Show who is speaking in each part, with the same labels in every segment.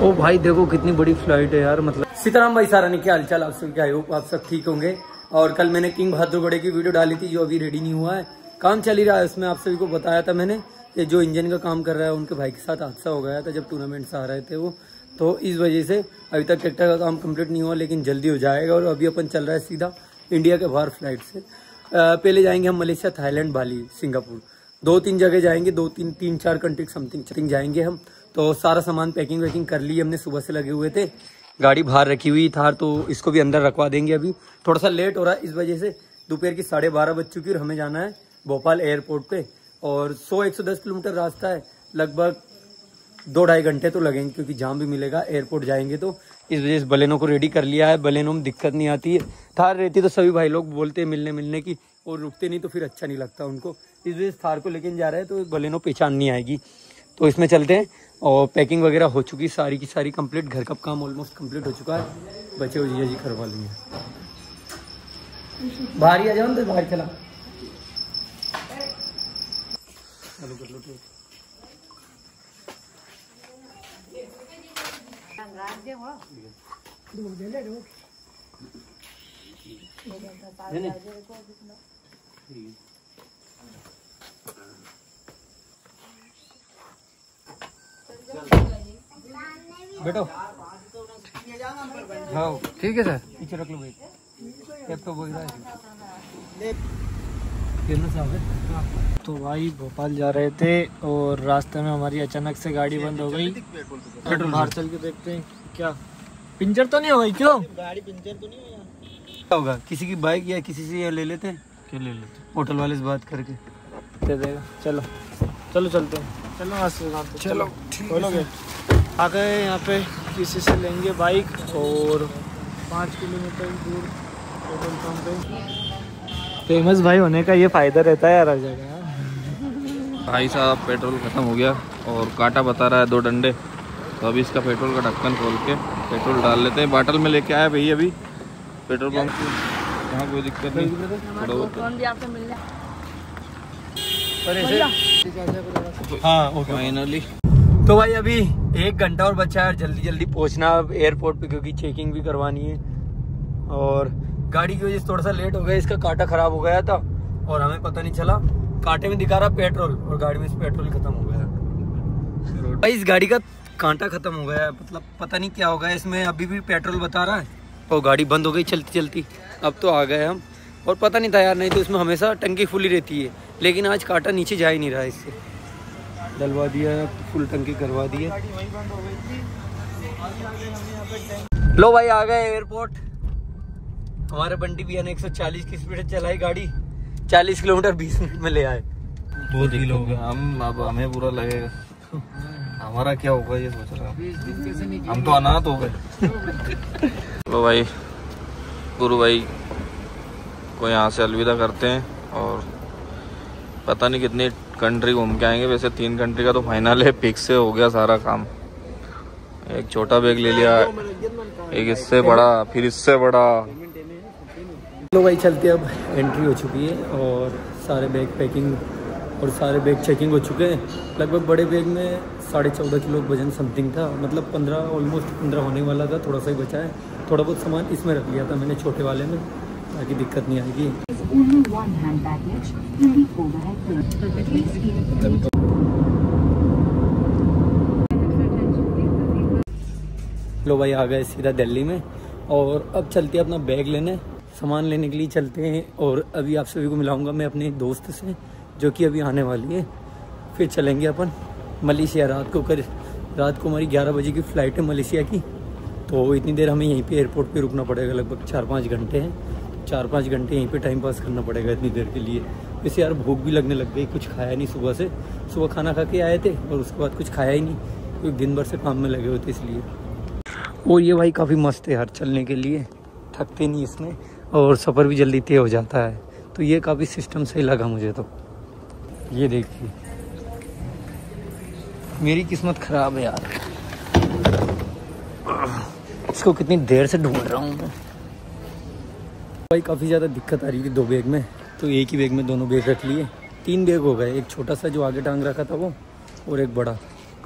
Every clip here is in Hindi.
Speaker 1: ओ भाई देखो कितनी बड़ी फ्लाइट है यार। मतलब सीताराम भाई सारानी, क्या हालचाल आप सब, क्या है आप सब ठीक होंगे। और कल मैंने किंग बहादुर बड़े की वीडियो डाली थी जो अभी रेडी नहीं हुआ है, काम चल ही रहा है। उसमें आप सभी को बताया था मैंने कि जो इंजन का काम कर रहा है उनके भाई के साथ हादसा हो गया था जब टूर्नामेंट से आ रहे थे वो, तो इस वजह से अभी तक ट्रैक्टर का काम कंप्लीट नहीं हुआ, लेकिन जल्दी हो जाएगा। और अभी अपन चल रहा है सीधा इंडिया के बाहर फ्लाइट से। पहले जाएंगे हम मलेशिया, थाईलैंड, बाली, सिंगापुर, 2-3 जगह जाएंगे, 3-4 कंट्री समथिंग जाएंगे हम। तो सारा सामान पैकिंग वैकिंग कर ली हमने, सुबह से लगे हुए थे, गाड़ी बाहर रखी हुई थार, तो इसको भी अंदर रखवा देंगे। अभी थोड़ा सा लेट हो रहा है इस वजह से, दोपहर की 12:30 बज चुकी है और हमें जाना है भोपाल एयरपोर्ट पे। और 100-110 किलोमीटर रास्ता है, लगभग 2-2.5 घंटे तो लगेंगे क्योंकि जाम भी मिलेगा एयरपोर्ट जाएंगे तो। इस वजह से बलेनो को रेडी कर लिया है, बलेनो में दिक्कत नहीं आती है। थार रहती तो सभी भाई लोग बोलते हैं मिलने की, और रुकते नहीं तो फिर अच्छा नहीं लगता उनको, इस वजह से थार को लेके जा रहे हैं तो बलेनो पहचान नहीं आएगी। तो इसमें चलते हैं। और पैकिंग वगैरह हो चुकी सारी की सारी कंप्लीट, घर का काम ऑलमोस्ट कंप्लीट हो चुका है, बचे हुए जीजा जी करवा लेंगे। बाहर ही आ जाओ, तो बाहर चला चालू कर लो। तो बैठो। हाँ ठीक है सर, पीछे रख लो भाई, तो बोल रहा है। तो भाई भोपाल जा रहे थे और रास्ते में हमारी अचानक से गाड़ी बंद हो गई। पेट्रोल बाहर चल के देखते हैं क्या पंचर तो नहीं हो गई। क्यों गाड़ी पंचर तो नहीं हुआ? क्या होगा, किसी की बाइक या किसी से ये ले लेते हैं। क्या ले लेते? होटल वाले से बात करके दे देगा। चलो चलो चलते हैं, चलो आज से चलो बोलोगे। आ गए यहाँ पे, किसी से लेंगे बाइक और 5 किलोमीटर दूर पेट्रोल पंप पे। फेमस भाई होने का ये फ़ायदा रहता है यार हर जगह।
Speaker 2: भाई साहब पेट्रोल ख़त्म हो गया और कांटा बता रहा है 2 डंडे, तो अभी इसका पेट्रोल का ढक्कन खोल के पेट्रोल डाल लेते हैं। बाटल में लेके आया भाई अभी पेट्रोल पंप, यहाँ कोई दिक्कत नहीं, थोड़ा बहुत। हाँ फाइनली।
Speaker 1: तो भाई अभी 1 घंटा और बचा है, जल्दी पहुंचना अब एयरपोर्ट पे क्योंकि चेकिंग भी करवानी है। और गाड़ी की वजह से थोड़ा सा लेट हो गया, इसका कांटा खराब हो गया था और हमें पता नहीं चला, कांटे में दिखा रहा पेट्रोल और गाड़ी में पेट्रोल खत्म हो गया। भाई इस गाड़ी का कांटा खत्म हो गया, मतलब पता नहीं क्या हो गया इसमें, अभी भी पेट्रोल बता रहा है और गाड़ी बंद हो गई चलती। अब तो आ गए हम, और पता नहीं था यार, नहीं तो इसमें हमेशा टंकी फुल ही रहती है, लेकिन आज कांटा नीचे जा ही नहीं रहा है, इससे डलवा दिया, फुल टंकी करवा दी है। लो भाई आ गए एयरपोर्ट। हमारे बंटी भैया ने 140 की स्पीड से चलाई गाड़ी, 40 किलोमीटर 20 मिनट में ले आए।
Speaker 2: बहुत ही लोग हम, अब हमें बुरा लगेगा, हमारा क्या होगा ये सोच रहा हूँ, हम तो अनाथ हो गए। लो भाई गुरु भाई को यहाँ से अलविदा करते हैं और पता नहीं कितनी कंट्री घूम के आएंगे। वैसे 3 कंट्री का तो फाइनल है, फिक्स से हो गया सारा काम। एक छोटा बैग ले लिया, एक इससे बड़ा, फिर इससे बड़ा।
Speaker 1: लो भाई चलते, अब एंट्री हो चुकी है और सारे बैग पैकिंग और सारे बैग चेकिंग हो चुके हैं। लगभग बड़े बैग में 14.5 किलो वजन समथिंग था, मतलब 15 ऑलमोस्ट 15 होने वाला था, थोड़ा सा ही बचा है। थोड़ा बहुत सामान इसमें रख लिया था मैंने छोटे वाले में, ताकि दिक्कत नहीं आएगी। लो भाई आ गए सीधा दिल्ली में और अब चलते हैं अपना बैग लेने, सामान लेने के लिए चलते हैं। और अभी आप सभी को मिलाऊंगा मैं अपने दोस्त से जो कि अभी आने वाली है, फिर चलेंगे अपन मलेशिया। रात को हमारी 11 बजे की फ़्लाइट है मलेशिया की, तो इतनी देर हमें यहीं पे एयरपोर्ट पे रुकना पड़ेगा, लगभग 4-5 घंटे हैं। 4-5 घंटे यहीं पे टाइम पास करना पड़ेगा इतनी देर के लिए। वैसे यार भूख भी लगने लग गई, कुछ खाया नहीं सुबह से, सुबह खाना खा के आए थे और उसके बाद कुछ खाया ही नहीं क्योंकि दिन भर से काम में लगे हुए थे इसलिए। और ये भाई काफ़ी मस्त है यार चलने के लिए, थकते नहीं इसमें और सफ़र भी जल्दी तय हो जाता है, तो ये काफ़ी सिस्टम सही लगा मुझे। तो ये देखिए मेरी किस्मत ख़राब है यार, इसको कितनी देर से ढूंढ रहा हूँ मैं। भाई काफ़ी ज़्यादा दिक्कत आ रही थी 2 बैग में, तो एक ही बैग में दोनों बैग रख लिए। 3 बैग हो गए, एक छोटा सा जो आगे टांग रखा था वो और एक बड़ा,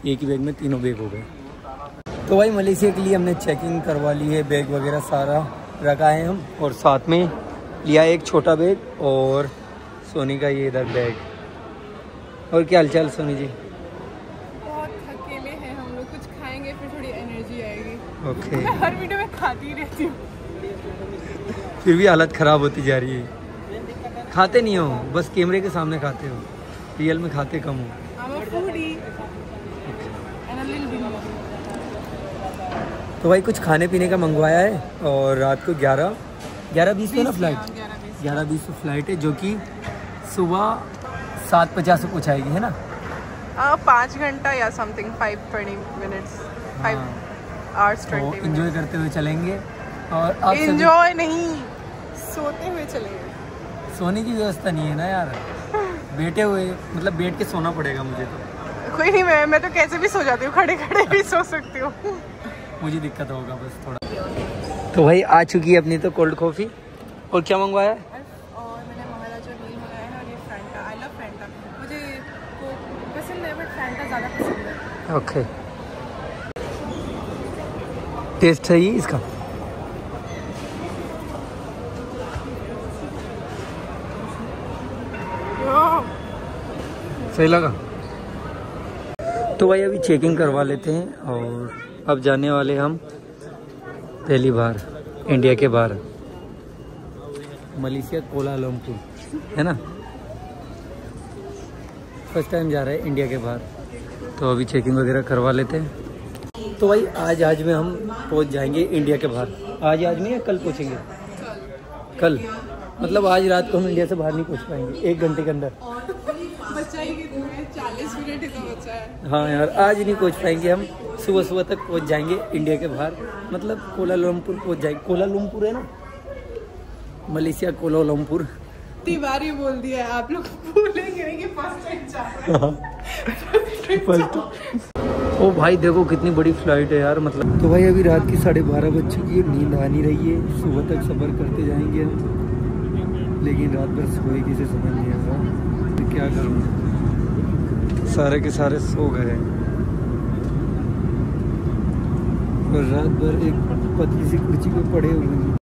Speaker 1: एक ही बैग में तीनों बैग हो गए। तो भाई मलेशिया के लिए हमने चेकिंग करवा ली है, बैग वगैरह सारा रखा है हम, और साथ में लिया एक छोटा बैग और सोनी का ये इधर बैग। और क्या हालचाल सोनी जी?
Speaker 3: बहुत अकेले हैं हम लोग, कुछ खाएंगे फिर थोड़ी एनर्जी आएगी।
Speaker 1: ओके।
Speaker 3: मैं हर वीडियो में खाती ही रहती हूँ।
Speaker 1: फिर भी हालत ख़राब होती जा रही है। खाते नहीं हो, बस कैमरे के सामने खाते हो, रियल में खाते कम हो।
Speaker 3: I'm a foodie and a little bit more.
Speaker 1: तो भाई कुछ खाने पीने का मंगवाया है, और रात को 11:20 पे ना फ्लाइट, 11:20 पे फ्लाइट है, जो कि सुबह 7:50 से कुछ आएगी, है ना?
Speaker 3: 5 घंटा या something, 5-20 minutes, 5 hours 20 minutes।
Speaker 1: Enjoy करते हुए चलेंगे। और आप
Speaker 3: एंजॉय नहीं, सोते हुए चलेंगे।
Speaker 1: सोने की व्यवस्था नहीं है ना यार, बैठे हुए, मतलब बैठ के सोना पड़ेगा मुझे तो।
Speaker 3: कोई नहीं, मैं तो कैसे भी सो जाती हूँ, खड़े खड़े भी सो सकती हूँ।
Speaker 1: मुझे दिक्कत होगा बस थोड़ा। तो भाई आ चुकी है अपनी तो कोल्ड कॉफ़ी। और क्या मंगवाया है?
Speaker 3: और मैंने महाराजा मील मंगाया है, और ये फैंटा। I love Fanta. मुझे कोक पसंद है बट फैंटा ज़्यादा पसंद है।
Speaker 1: ओके। टेस्ट सही है इसका? सही लगा? तो भाई अभी चेकिंग करवा लेते हैं, और अब जाने वाले हम पहली बार इंडिया के बाहर, मलेशिया कोलालमपुर, है ना? फर्स्ट टाइम जा रहे हैं इंडिया के बाहर, तो अभी चेकिंग वगैरह करवा लेते हैं। तो भाई आज में हम पहुंच जाएंगे इंडिया के बाहर। आज में या कल पहुंचेंगे? कल। मतलब आज रात को हम इंडिया से बाहर नहीं पहुंच पाएंगे 1 घंटे के अंदर।
Speaker 3: बचा ही कितना है, 40 मिनट ही तो बचा है।
Speaker 1: हाँ यार, आज नहीं पहुंच पाएंगे हम, सुबह तक पहुंच जाएंगे इंडिया के बाहर, मतलब कोलालमपुर पहुंच जाएंगे। कोलालमपुर है ना, मलेशिया कोलालमपुर।
Speaker 3: तिवारी बोल दिया है, आप लोग भूलेंगे नहीं कि फर्स्ट टाइम जा रहे हैं।
Speaker 1: ओ भाई देखो कितनी बड़ी फ्लाइट है यार, मतलब। तो भाई अभी रात की 12:30 बज चुकी है, नींद आ नहीं रही है। सुबह तक सफ़र करते जाएंगे हम, लेकिन रात भर सोए किसे समझ नहीं आ रहा, तो क्या करूँ, सारे के सारे सो गए, और रात भर एक पतली सी कुर्सी पे पड़े हुए हैं।